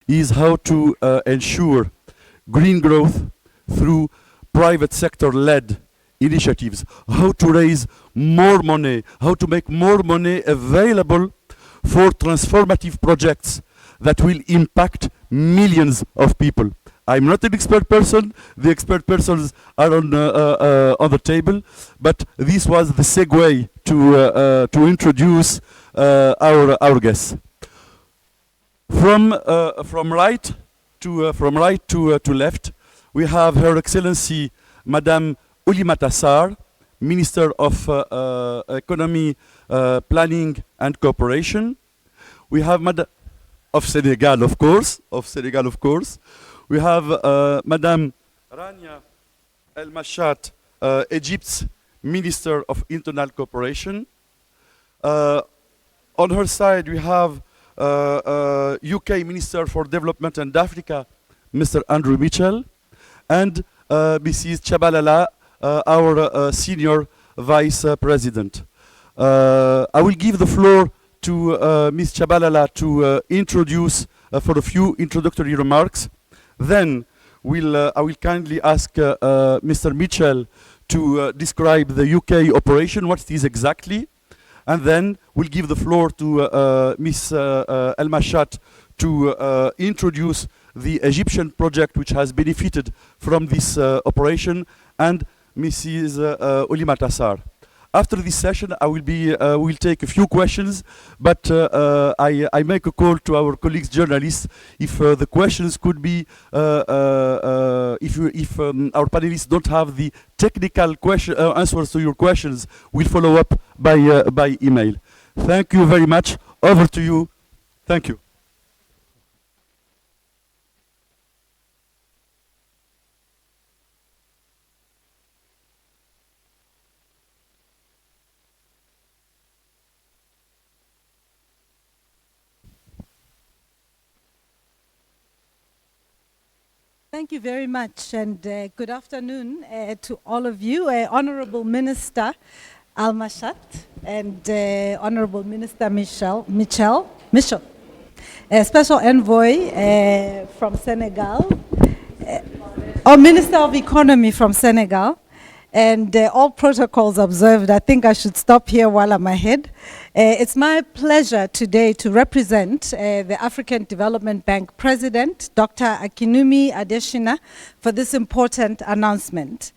is how to ensure green growth through private sector-led initiatives, how to raise more money, how to make more money available for transformative projects that will impact millions of people. I'm not an expert person. The expert persons are on the table, but this was the segue to introduce our guests. From right to left, we have Her Excellency Madame Oulimata Sarr, Minister of Economy, Planning and Cooperation. We have of Senegal, of course. We have Madame Rania El Mashat, Egypt's Minister of Internal Cooperation. On her side, we have UK Minister for Development and Africa, Mr. Andrew Mitchell, and Mrs. Chabalala, our Senior Vice President. I will give the floor to Ms. Chabalala to introduce for a few introductory remarks. Then I will kindly ask Mr. Mitchell to describe the UK operation, what it is exactly, and then we'll give the floor to Ms. El Mashat to introduce the Egyptian project which has benefited from this operation, and Mrs. Oulimata Sarr. After this session, I will take a few questions, but I make a call to our colleagues journalists if the questions could be, if our panelists don't have the technical answers to your questions, we'll follow up by email. Thank you very much. Over to you. Thank you. Thank you very much, and good afternoon to all of you. Honorable Minister Al Mashat and Honorable Minister Mitchell, Special Envoy from Senegal, or Minister of Economy from Senegal, and all protocols observed. I think I should stop here while I'm ahead. It's my pleasure today to represent the African Development Bank President, Dr. Akinwumi Adesina, for this important announcement.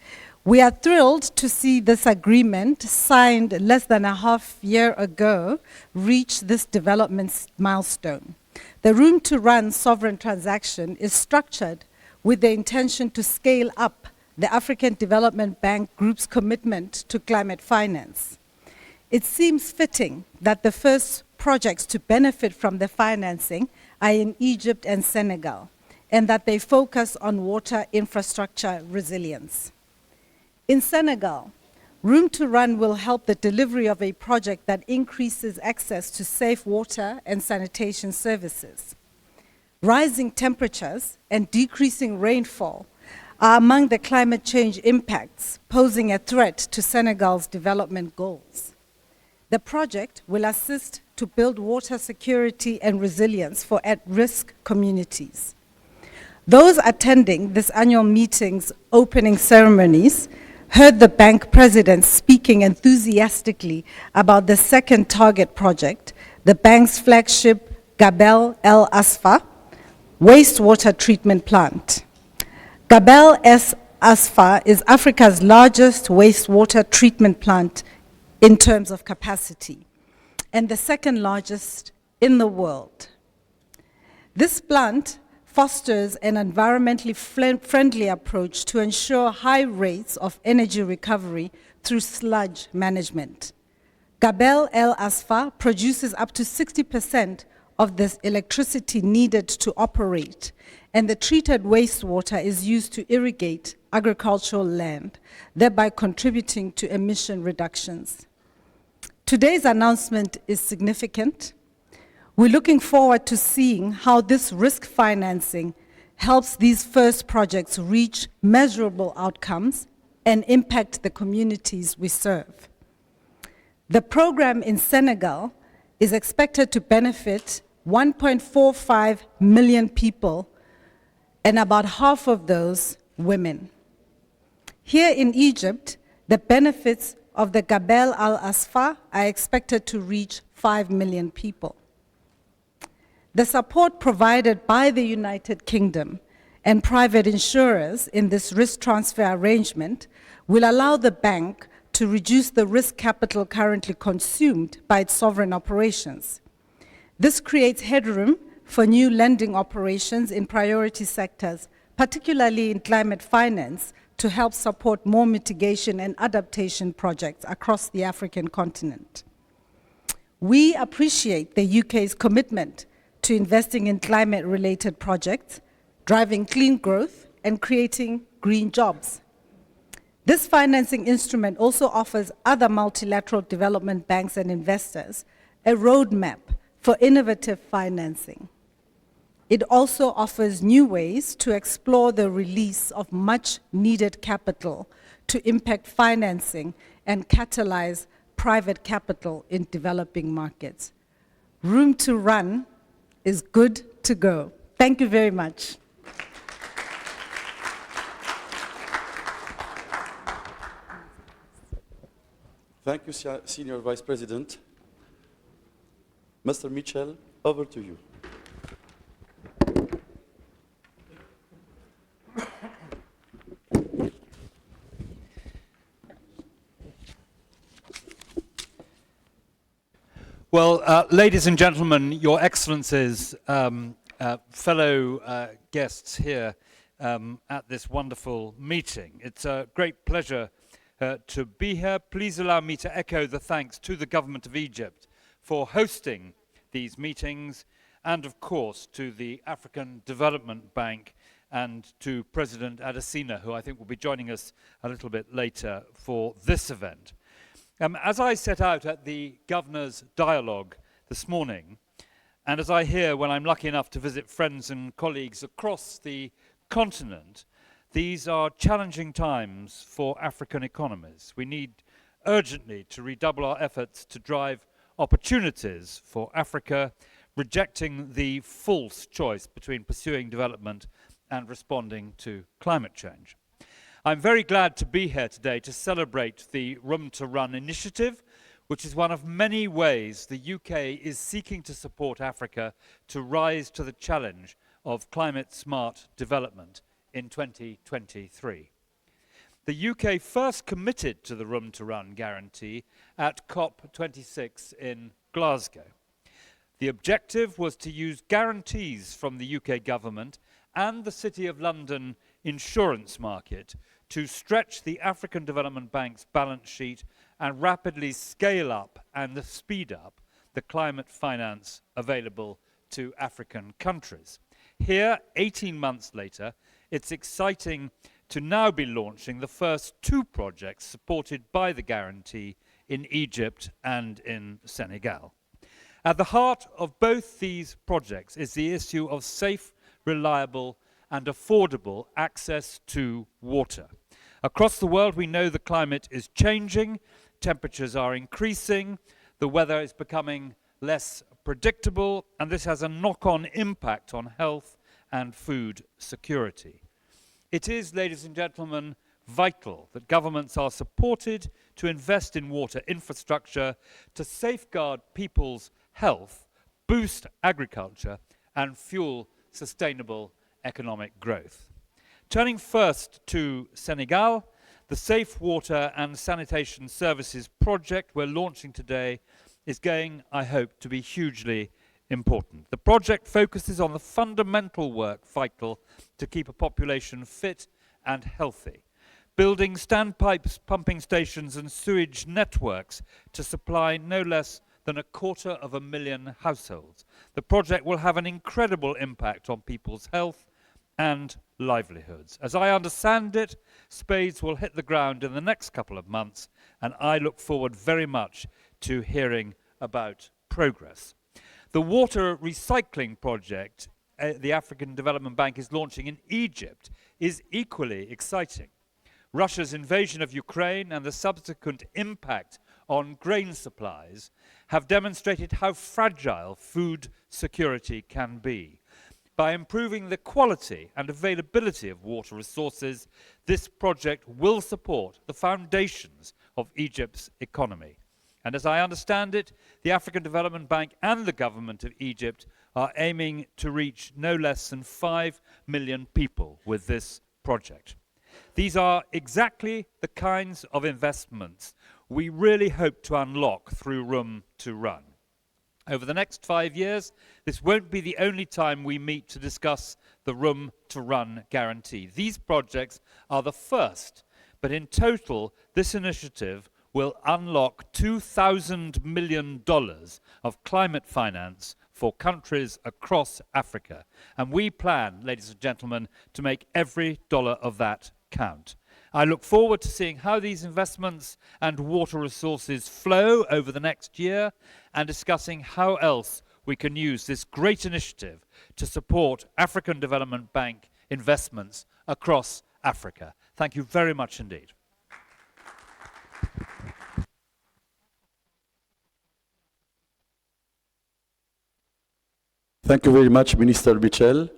We are thrilled to see this agreement, signed less than a half year ago, reach this development milestone. The Room2Run sovereign transaction is structured with the intention to scale up the African Development Bank Group's commitment to climate finance. It seems fitting that the first projects to benefit from the financing are in Egypt and Senegal, and that they focus on water infrastructure resilience. In Senegal, Room2Run will help the delivery of a project that increases access to safe water and sanitation services. Rising temperatures and decreasing rainfall are among the climate change impacts posing a threat to Senegal's development goals. The project will assist to build water security and resilience for at-risk communities. Those attending this annual meeting's opening ceremonies heard the bank president speaking enthusiastically about the second target project, the bank's flagship Gabel El Asfa wastewater treatment plant. Gabel El Asfa is Africa's largest wastewater treatment plant in terms of capacity, and the second largest in the world. This plant fosters an environmentally friendly approach to ensure high rates of energy recovery through sludge management. Gabel El Asfa produces up to 60% of the electricity needed to operate, and the treated wastewater is used to irrigate agricultural land, thereby contributing to emission reductions. Today's announcement is significant. We're looking forward to seeing how this risk financing helps these first projects reach measurable outcomes and impact the communities we serve. The program in Senegal is expected to benefit 1.45 million people, and about half of those women. Here in Egypt, the benefits of the Gabel al-Asfa are expected to reach 5 million people. The support provided by the United Kingdom and private insurers in this risk transfer arrangement will allow the bank to reduce the risk capital currently consumed by its sovereign operations. This creates headroom for new lending operations in priority sectors, particularly in climate finance, to help support more mitigation and adaptation projects across the African continent. We appreciate the UK's commitment to investing in climate-related projects, driving clean growth, and creating green jobs. This financing instrument also offers other multilateral development banks and investors a roadmap for innovative financing. It also offers new ways to explore the release of much-needed capital to impact financing and catalyze private capital in developing markets. Room to Run is good to go. Thank you very much. Thank you, Senior Vice President. Mr. Mitchell, over to you. Well, ladies and gentlemen, Your Excellencies, fellow guests here at this wonderful meeting. It's a great pleasure to be here. Please allow me to echo the thanks to the Government of Egypt for hosting these meetings, and of course to the African Development Bank and to President Adesina, who I think will be joining us a little bit later for this event. As I set out at the Governor's Dialogue this morning, and as I hear when I'm lucky enough to visit friends and colleagues across the continent, these are challenging times for African economies. We need urgently to redouble our efforts to drive opportunities for Africa, rejecting the false choice between pursuing development and responding to climate change. I'm very glad to be here today to celebrate the Room2Run initiative, which is one of many ways the UK is seeking to support Africa to rise to the challenge of climate-smart development in 2023. The UK first committed to the Room2Run guarantee at COP26 in Glasgow. The objective was to use guarantees from the UK government and the City of London insurance market to stretch the African Development Bank's balance sheet and rapidly scale up and speed up the climate finance available to African countries. Here, 18 months later, it's exciting to now be launching the first two projects supported by the guarantee in Egypt and in Senegal. At the heart of both these projects is the issue of safe, reliable, and affordable access to water. Across the world, we know the climate is changing, temperatures are increasing, the weather is becoming less predictable, and this has a knock-on impact on health and food security. It is, ladies and gentlemen, vital that governments are supported to invest in water infrastructure to safeguard people's health, boost agriculture, and fuel sustainable economic growth. Turning first to Senegal, the Safe Water and Sanitation Services project we're launching today is going, I hope, to be hugely important. The project focuses on the fundamental work vital to keep a population fit and healthy, building standpipes, pumping stations and sewage networks to supply no less than 250,000 households. The project will have an incredible impact on people's health and livelihoods. As I understand it, spades will hit the ground in the next couple of months, and I look forward very much to hearing about progress. The water recycling project the African Development Bank is launching in Egypt is equally exciting. Russia's invasion of Ukraine and the subsequent impact on grain supplies have demonstrated how fragile food security can be. By improving the quality and availability of water resources, this project will support the foundations of Egypt's economy. And as I understand it, the African Development Bank and the government of Egypt are aiming to reach no less than 5 million people with this project. These are exactly the kinds of investments we really hope to unlock through Room2Run. Over the next 5 years, this won't be the only time we meet to discuss the Room2Run guarantee. These projects are the first, but in total, this initiative will unlock $2,000 million of climate finance for countries across Africa. And we plan, ladies and gentlemen, to make every dollar of that count. I look forward to seeing how these investments and water resources flow over the next year and discussing how else we can use this great initiative to support African Development Bank investments across Africa. Thank you very much indeed. Thank you very much, Minister Michel.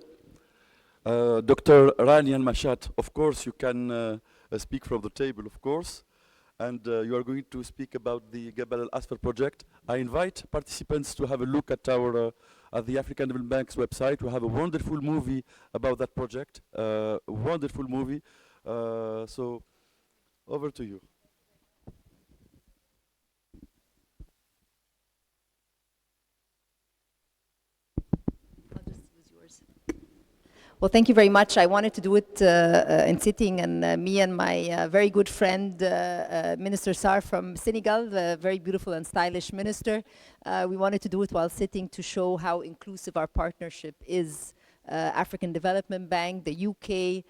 Dr. Ranian Mashat, of course, you can speak from the table, of course, and you are going to speak about the Jebel Al-Asfar project. I invite participants to have a look at at the African Development Bank's website. We have a wonderful movie about that project, wonderful movie. So, over to you. Well, thank you very much. I wanted to do it in sitting, and me and my very good friend, Minister Sarr from Senegal, the very beautiful and stylish minister, we wanted to do it while sitting to show how inclusive our partnership is. African Development Bank, the UK,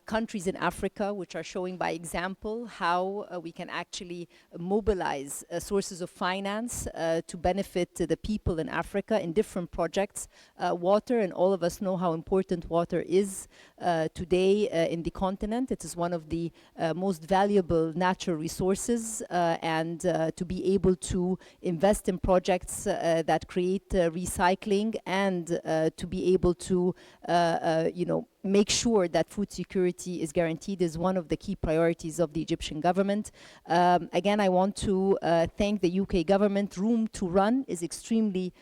countries in Africa, which are showing by example how we can actually mobilize sources of finance to benefit the people in Africa in different projects. Water, and all of us know how important water is today in the continent. It is one of the most valuable natural resources, and to be able to invest in projects that create recycling, and to be able to make sure that food security is guaranteed is one of the key priorities of the Egyptian government. Again, I want to thank the UK government. Room2Run is extremely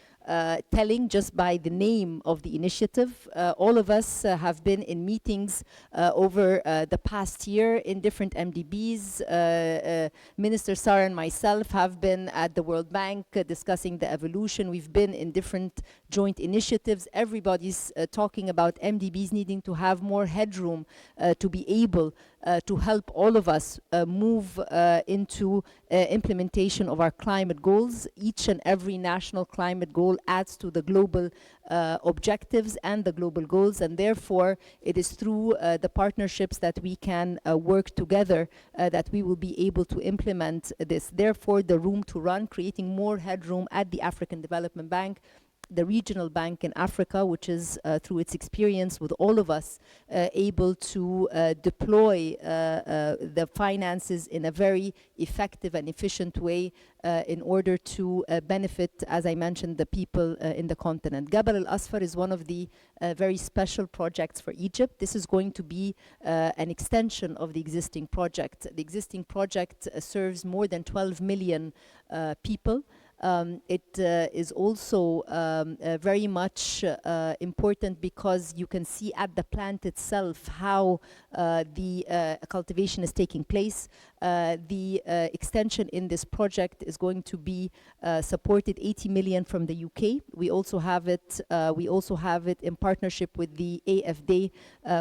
telling just by the name of the initiative. All of us have been in meetings over the past year in different MDBs. Minister Sarr and myself have been at the World Bank discussing the evolution. We've been in different joint initiatives. Everybody's talking about MDBs needing to have more headroom to be able to help all of us move into implementation of our climate goals. Each and every national climate goal adds to the global objectives and the global goals, and therefore it is through the partnerships that we can work together that we will be able to implement this. Therefore, the Room2Run, creating more headroom at the African Development Bank, the regional bank in Africa, which is through its experience with all of us able to deploy the finances in a very effective and efficient way in order to benefit, as I mentioned, the people in the continent. Jebel Al-Asfar is one of the very special projects for Egypt. This is going to be an extension of the existing project. The existing project serves more than 12 million people. It is also very much important because you can see at the plant itself how the cultivation is taking place. The extension in this project is going to be supported 80 million from the UK. We also have it. We also have it in partnership with the AFD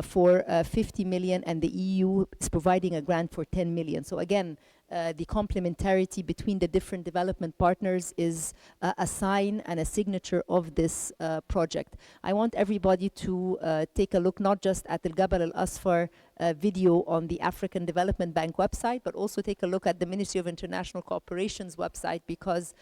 for 50 million, and the EU is providing a grant for 10 million. So again, the complementarity between the different development partners is a sign and a signature of this project. I want everybody to take a look not just at the Jebel Al-Asfar video on the African Development Bank website, but also take a look at the Ministry of International Cooperation's website, because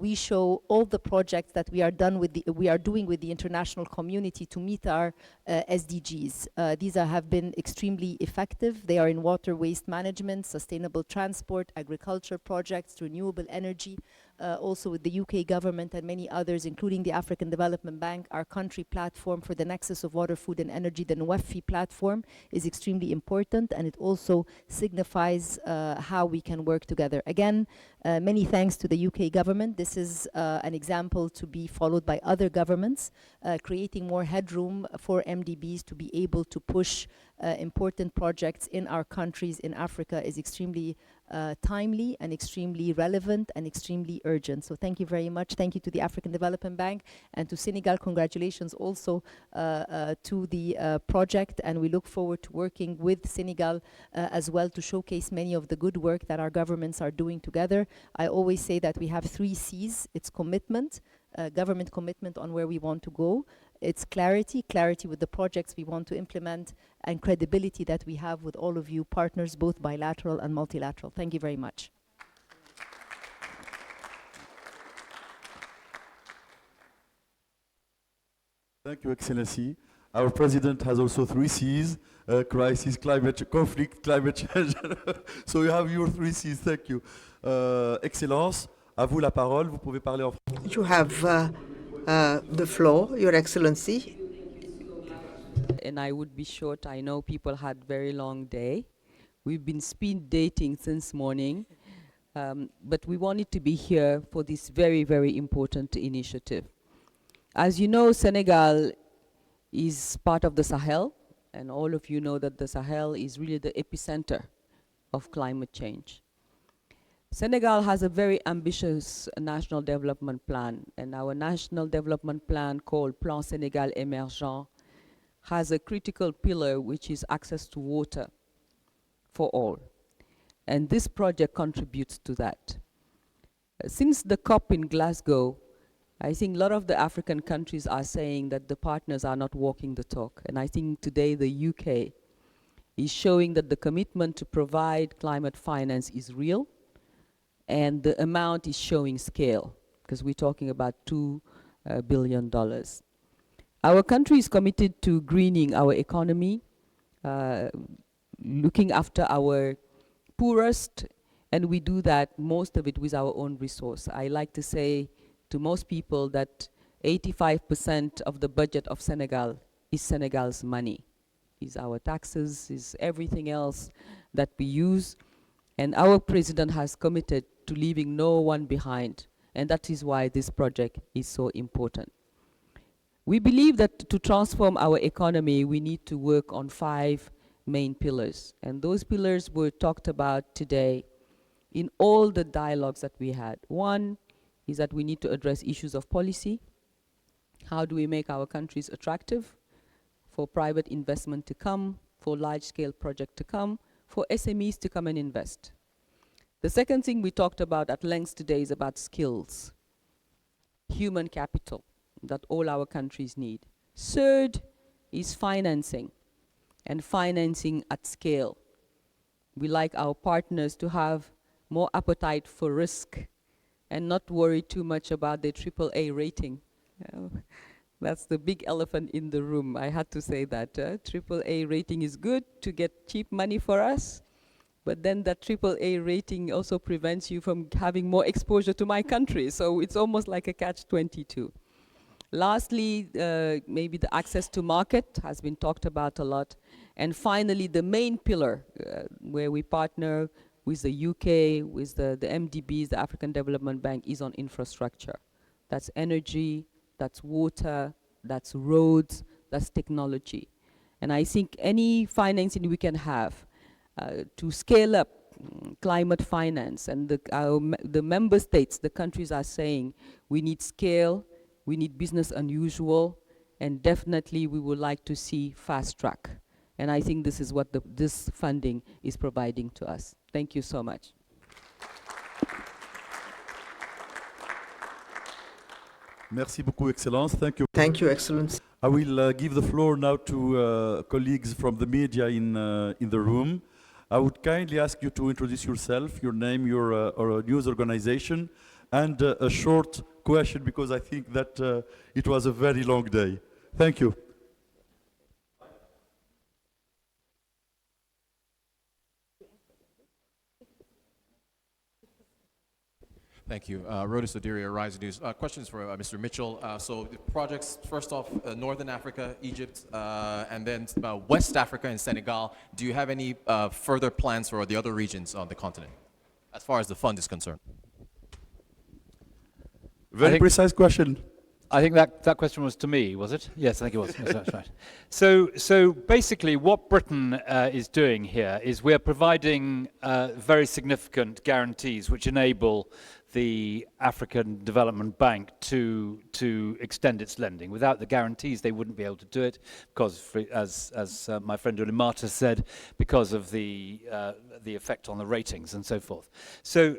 we show all the projects that we are doing with the international community to meet our SDGs. These have been extremely effective. They are in water waste management, sustainable transport, transport, agriculture projects, renewable energy, also with the UK government and many others, including the African Development Bank. Our country platform for the nexus of water, food and energy, the NWEFI platform, is extremely important, and it also signifies how we can work together. Again, many thanks to the UK government. This is an example to be followed by other governments, creating more headroom for MDBs to be able to push important projects in our countries in Africa is extremely timely and extremely relevant and extremely urgent. So thank you very much. Thank you to the African Development Bank and to Senegal. Congratulations also to the project, and we look forward to working with Senegal as well to showcase many of the good work that our governments are doing together. I always say that we have 3 C's. It's commitment, government commitment on where we want to go. It's clarity with the projects we want to implement, and credibility that we have with all of you partners, both bilateral and multilateral. Thank you very much. Thank you, Excellency. Our president has also 3 C's, crisis, climate, conflict, climate change. So you have your 3 C's. Thank you. Excellence, à vous la parole. Vous pouvez parler en français. You have the floor, Your Excellency. And I would be short. I know people had very long day. We've been speed dating since morning, but we wanted to be here for this very, very important initiative. As you know, Senegal is part of the Sahel, and all of you know that the Sahel is really the epicenter of climate change. Senegal has a very ambitious national development plan, and our national development plan, called Plan Sénégal Émergent, has a critical pillar, which is access to water for all. And this project contributes to that. Since the COP in Glasgow, I think a lot of the African countries are saying that the partners are not walking the talk. And I think today the UK is showing that the commitment to provide climate finance is real, and the amount is showing scale, because we're talking about $2 billion. Our country is committed to greening our economy, looking after our poorest, and we do that, most of it, with our own resource. I like to say to most people that 85% of the budget of Senegal is Senegal's money, is our taxes, is everything else that we use. And our president has committed to leaving no one behind, and that is why this project is so important. We believe that to transform our economy, we need to work on 5 main pillars, and those pillars were talked about today in all the dialogues that we had. One is that we need to address issues of policy. How do we make our countries attractive for private investment to come, for large-scale projects to come, for SMEs to come and invest? The second thing we talked about at length today is about skills, human capital that all our countries need. Third is financing, and financing at scale. We like our partners to have more appetite for risk and not worry too much about their AAA rating. That's the big elephant in the room. I had to say that. AAA rating is good to get cheap money for us, but then that AAA rating also prevents you from having more exposure to my country. So it's almost like a catch-22. Lastly, maybe the access to market has been talked about a lot. And finally, the main pillar where we partner with the UK, with the MDBs, the African Development Bank, is on infrastructure. That's energy, that's water, that's roads, that's technology. And I think any financing we can have to scale up climate finance, and the member states, the countries are saying we need scale, we need business unusual, and definitely we would like to see fast track. And I think this is what this funding is providing to us. Thank you so much. Merci beaucoup, Excellence. Thank you. Thank you, Excellency. I will give the floor now to colleagues from the media in the room. I would kindly ask you to introduce yourself, your name, your news organization, and a short question, because I think that it was a very long day. Thank you. Thank you. Rhoda Sodiria, Rise News. Questions for Mr. Mitchell. So the projects, first off, Northern Africa, Egypt, and then West Africa and Senegal. Do you have any further plans for the other regions on the continent, as far as the fund is concerned? Very precise question. I think that question was to me, was it? Yes, I think it was. Yes, that's right. So basically what Britain is doing here is we're providing very significant guarantees which enable the African Development Bank to extend its lending. Without the guarantees, they wouldn't be able to do it because, as my friend Ulimata said, because of the effect on the ratings and so forth. So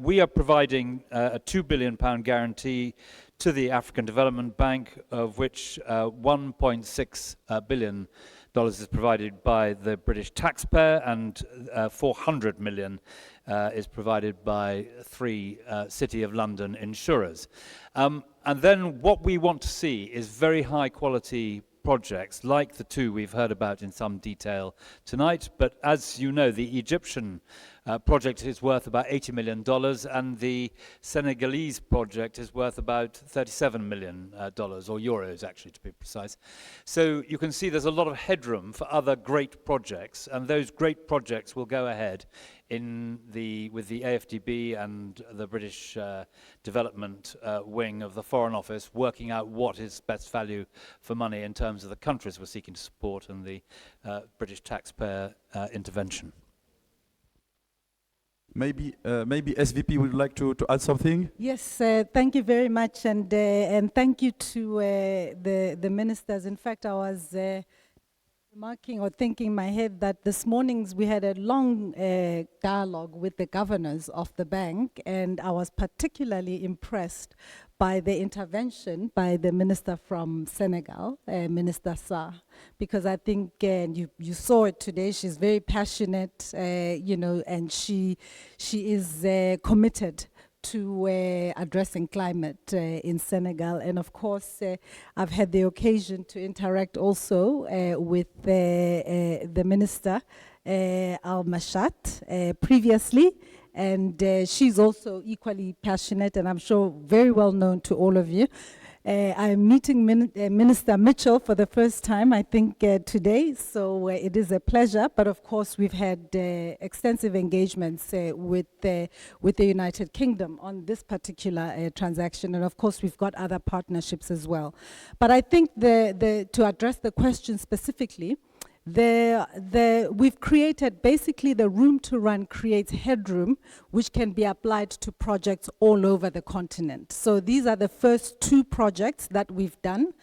we are providing a £2 billion guarantee to the African Development Bank, of which $1.6 billion is provided by the British taxpayer, and 400 million is provided by 3 City of London insurers. And then what we want to see is very high quality projects like the 2 we've heard about in some detail tonight. But as you know, the Egyptian project is worth about $80 million, and the Senegalese project is worth about $37 million, or euros actually to be precise. So you can see there's a lot of headroom for other great projects, and those great projects will go ahead with the AFDB and the British development wing of the Foreign Office, working out what is best value for money in terms of the countries we're seeking to support and the British taxpayer intervention. Maybe SVP would like to add something? Yes, thank you very much, and thank you to the ministers. In fact, I was remarking or thinking in my head that this morning we had a long dialogue with the governors of the bank, and I was particularly impressed by the intervention by the minister from Senegal, Minister Sarr, because I think you saw it today. She's very passionate, and she is committed to addressing climate in Senegal. And of course, I've had the occasion to interact also with the minister, Al-Mashat, previously. And she's also equally passionate, and I'm sure very well known to all of you. I'm meeting Minister Mitchell for the first time, I think, today, so it is a pleasure. But of course, we've had extensive engagements with the United Kingdom on this particular transaction, and of course, we've got other partnerships as well. But I think to address the question specifically, we've created, basically the Room2Run creates headroom which can be applied to projects all over the continent. So these are the first 2 projects that we've done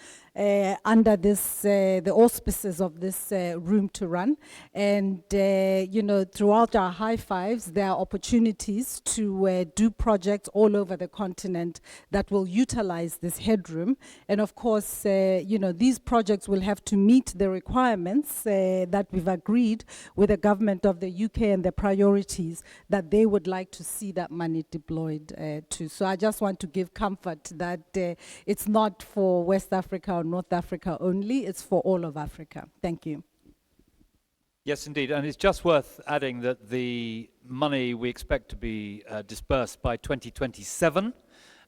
under this, the auspices of this Room2Run. And, throughout our high fives, there are opportunities to do projects all over the continent that will utilize this headroom. And of course, these projects will have to meet the requirements that we've agreed with the government of the UK and the priorities that they would like to see that money deployed to. So I just want to give comfort that it's not for West Africa or North Africa only, it's for all of Africa. Thank you. Yes, indeed, and it's just worth adding that the money we expect to be dispersed by 2027,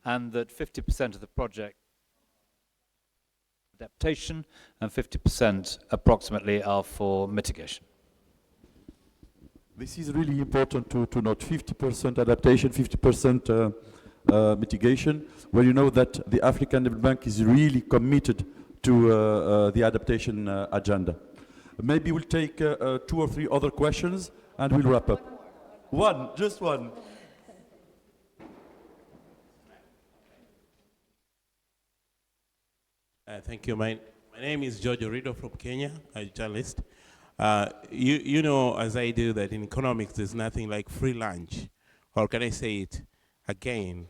and that 50% of the project adaptation and 50% approximately are for mitigation. This is really important to note. 50% adaptation, 50% mitigation, where you know that the African Development Bank is really committed to the adaptation agenda. Maybe we'll take 2 or 3 other questions and we'll wrap up. One, just one. Thank you. My name is George Orido from Kenya, a journalist. You know, as I do, that in economics there's nothing like free lunch. Or can I say it again?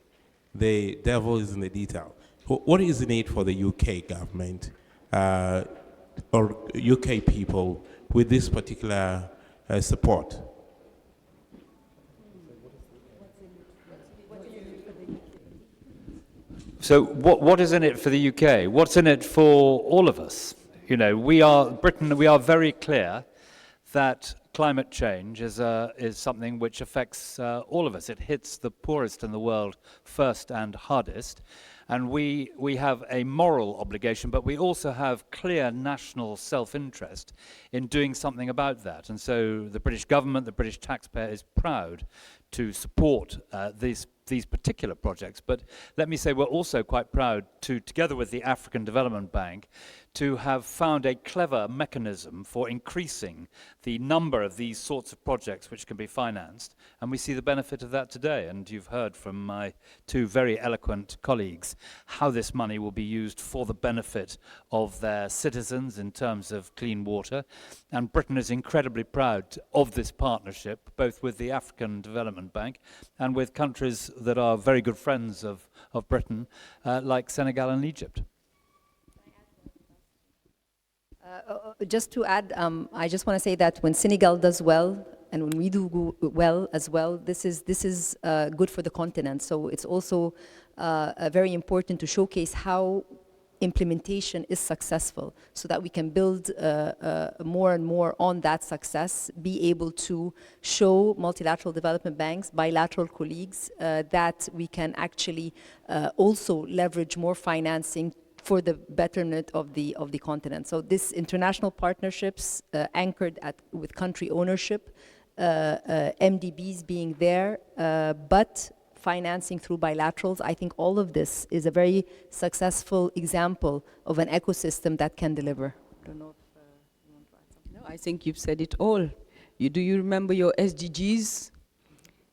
The devil is in the detail. What is the need for the UK government or UK people with this particular support? So what is in it for the UK? What's in it for all of us? You know, Britain, we are very clear that climate change is something which affects all of us. It hits the poorest in the world first and hardest. And we have a moral obligation, but we also have clear national self-interest in doing something about that. And so the British government, the British taxpayer is proud to support these particular projects. But let me say we're also quite proud to, together with the African Development Bank, to have found a clever mechanism for increasing the number of these sorts of projects which can be financed. And we see the benefit of that today. And you've heard from my two very eloquent colleagues how this money will be used for the benefit of their citizens in terms of clean water. And Britain is incredibly proud of this partnership, both with the African Development Bank and with countries that are very good friends of Britain, like Senegal and Egypt. Just to add, I just want to say that when Senegal does well, and when we do well as well, this is good for the continent. So it's also very important to showcase how implementation is successful, so that we can build more and more on that success, be able to show multilateral development banks, bilateral colleagues, that we can actually also leverage more financing for the betterment of the continent. So this international partnerships anchored with country ownership, MDBs being there, but financing through bilaterals, I think all of this is a very successful example of an ecosystem that can deliver. I don't know if you want to add something. No, I think you've said it all. Do you remember your SDGs?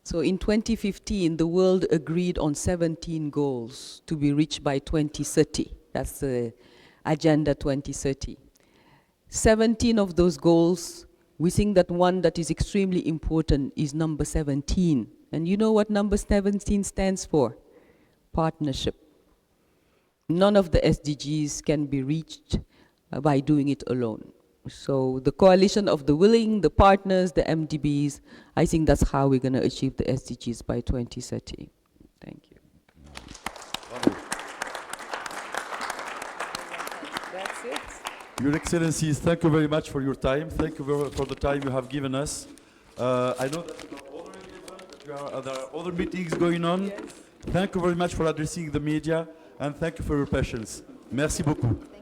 So in 2015, the world agreed on 17 goals to be reached by 2030. That's the Agenda 2030. 17 of those goals, we think that one that is extremely important is number 17. And you know what number 17 stands for? Partnership. None of the SDGs can be reached by doing it alone. So the coalition of the willing, the partners, the MDBs, I think that's how we're going to achieve the SDGs by 2030. Thank you. That's it. Your Excellencies, thank you very much for your time. Thank you for the time you have given us. I know that there are other meetings going on. Yes. Thank you very much for addressing the media, and thank you for your patience. Merci beaucoup.